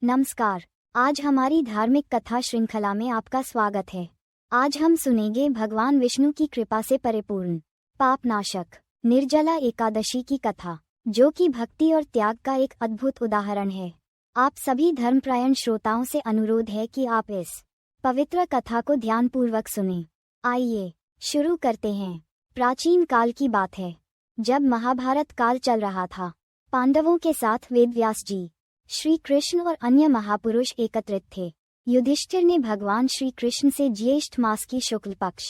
नमस्कार। आज हमारी धार्मिक कथा श्रृंखला में आपका स्वागत है। आज हम सुनेंगे भगवान विष्णु की कृपा से परिपूर्ण पापनाशक निर्जला एकादशी की कथा, जो कि भक्ति और त्याग का एक अद्भुत उदाहरण है। आप सभी धर्मप्रायण श्रोताओं से अनुरोध है कि आप इस पवित्र कथा को ध्यानपूर्वक सुनें। आइए शुरू करते हैं। प्राचीन काल की बात है, जब महाभारत काल चल रहा था। पांडवों के साथ वेदव्यास जी, श्री कृष्ण और अन्य महापुरुष एकत्रित थे। युधिष्ठिर ने भगवान श्री कृष्ण से ज्येष्ठ मास की शुक्ल पक्ष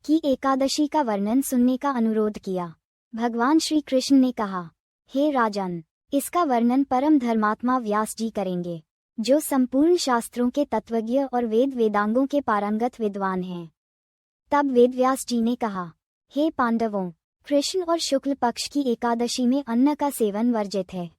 की एकादशी का वर्णन सुनने का अनुरोध किया। भगवान श्री कृष्ण ने कहा, हे राजन, इसका वर्णन परम धर्मात्मा व्यास जी करेंगे, जो संपूर्ण शास्त्रों के तत्वज्ञ और वेदांगों के पारंगत विद्वान हैं। तब वेदव्यास जी ने कहा, हे पांडवों, कृष्ण और शुक्ल पक्ष की एकादशी में अन्न का सेवन वर्जित है।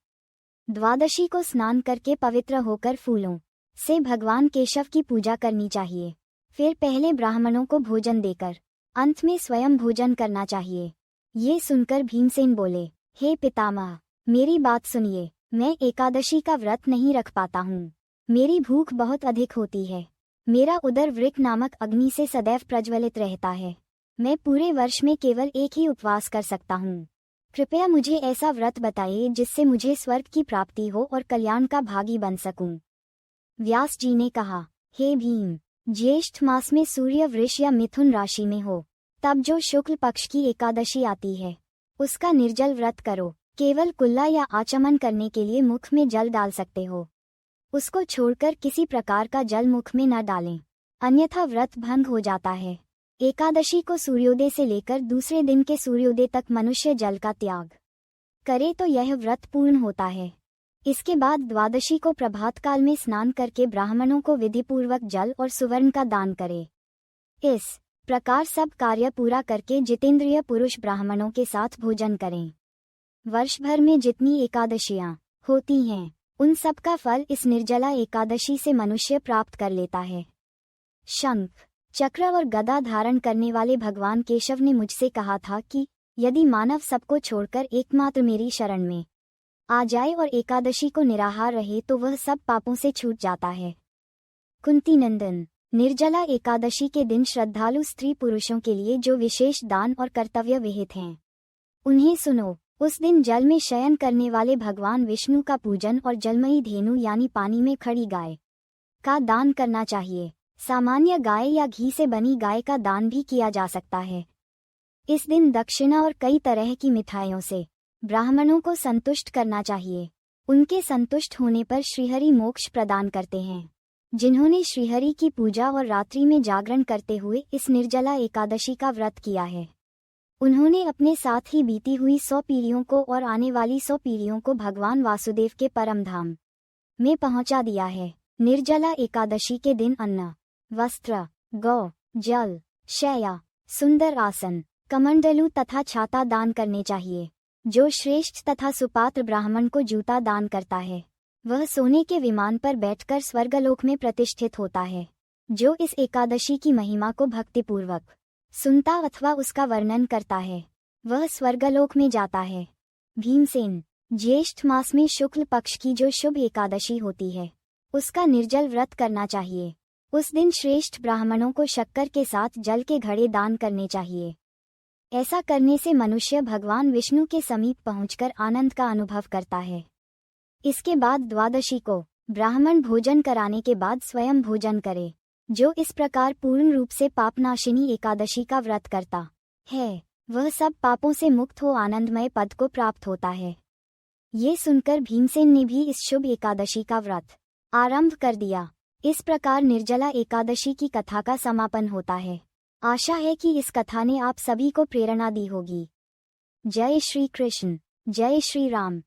द्वादशी को स्नान करके पवित्र होकर फूलों से भगवान केशव की पूजा करनी चाहिए। फिर पहले ब्राह्मणों को भोजन देकर अंत में स्वयं भोजन करना चाहिए। ये सुनकर भीमसेन बोले, हे पितामह, मेरी बात सुनिए। मैं एकादशी का व्रत नहीं रख पाता हूँ। मेरी भूख बहुत अधिक होती है। मेरा उदर वृक्क नामक अग्नि से सदैव प्रज्वलित रहता है। मैं पूरे वर्ष में केवल एक ही उपवास कर सकता हूँ। कृपया मुझे ऐसा व्रत बताइए जिससे मुझे स्वर्ग की प्राप्ति हो और कल्याण का भागी बन सकूं। व्यास जी ने कहा, हे भीम, ज्येष्ठ मास में सूर्य वृष या मिथुन राशि में हो, तब जो शुक्ल पक्ष की एकादशी आती है, उसका निर्जल व्रत करो। केवल कुल्ला या आचमन करने के लिए मुख में जल डाल सकते हो। उसको छोड़कर किसी प्रकार का जल मुख में न डालें, अन्यथा व्रत भंग हो जाता है। एकादशी को सूर्योदय से लेकर दूसरे दिन के सूर्योदय तक मनुष्य जल का त्याग करे तो यह व्रत पूर्ण होता है। इसके बाद द्वादशी को प्रभात काल में स्नान करके ब्राह्मणों को विधिपूर्वक जल और सुवर्ण का दान करे। इस प्रकार सब कार्य पूरा करके जितेंद्रिय पुरुष ब्राह्मणों के साथ भोजन करें। वर्ष भर में जितनी एकादशियां होती हैं, उन सब का फल इस निर्जला एकादशी से मनुष्य प्राप्त कर लेता है। शंख, चक्र और गदा धारण करने वाले भगवान केशव ने मुझसे कहा था कि यदि मानव सबको छोड़कर एकमात्र मेरी शरण में आ जाए और एकादशी को निराहार रहे तो वह सब पापों से छूट जाता है। कुंती नंदन, निर्जला एकादशी के दिन श्रद्धालु स्त्री पुरुषों के लिए जो विशेष दान और कर्तव्य विहित हैं, उन्हें सुनो। उस दिन जल में शयन करने वाले भगवान विष्णु का पूजन और जलमयी धेनु यानी पानी में खड़ी गाय का दान करना चाहिए। सामान्य गाय या घी से बनी गाय का दान भी किया जा सकता है। इस दिन दक्षिणा और कई तरह की मिठाइयों से ब्राह्मणों को संतुष्ट करना चाहिए। उनके संतुष्ट होने पर श्रीहरि मोक्ष प्रदान करते हैं। जिन्होंने श्रीहरि की पूजा और रात्रि में जागरण करते हुए इस निर्जला एकादशी का व्रत किया है, उन्होंने अपने साथ ही बीती हुई 100 पीढ़ियों को और आने वाली 100 पीढ़ियों को भगवान वासुदेव के परम धाम में पहुंचा दिया है। निर्जला एकादशी के दिन अन्न, वस्त्र, गौ, जल, शैया, सुंदर आसन, कमंडलू तथा छाता दान करने चाहिए। जो श्रेष्ठ तथा सुपात्र ब्राह्मण को जूता दान करता है, वह सोने के विमान पर बैठकर स्वर्गलोक में प्रतिष्ठित होता है। जो इस एकादशी की महिमा को भक्तिपूर्वक सुनता अथवा उसका वर्णन करता है, वह स्वर्गलोक में जाता है। भीमसेन, ज्येष्ठ मास में शुक्ल पक्ष की जो शुभ एकादशी होती है, उसका निर्जल व्रत करना चाहिए। उस दिन श्रेष्ठ ब्राह्मणों को शक्कर के साथ जल के घड़े दान करने चाहिए। ऐसा करने से मनुष्य भगवान विष्णु के समीप पहुंचकर आनंद का अनुभव करता है। इसके बाद द्वादशी को ब्राह्मण भोजन कराने के बाद स्वयं भोजन करे। जो इस प्रकार पूर्ण रूप से पापनाशिनी एकादशी का व्रत करता है, वह सब पापों से मुक्त हो आनंदमय पद को प्राप्त होता है। ये सुनकर भीमसेन ने भी इस शुभ एकादशी का व्रत आरंभ कर दिया। इस प्रकार निर्जला एकादशी की कथा का समापन होता है। आशा है कि इस कथा ने आप सभी को प्रेरणा दी होगी। जय श्री कृष्ण, जय श्री राम।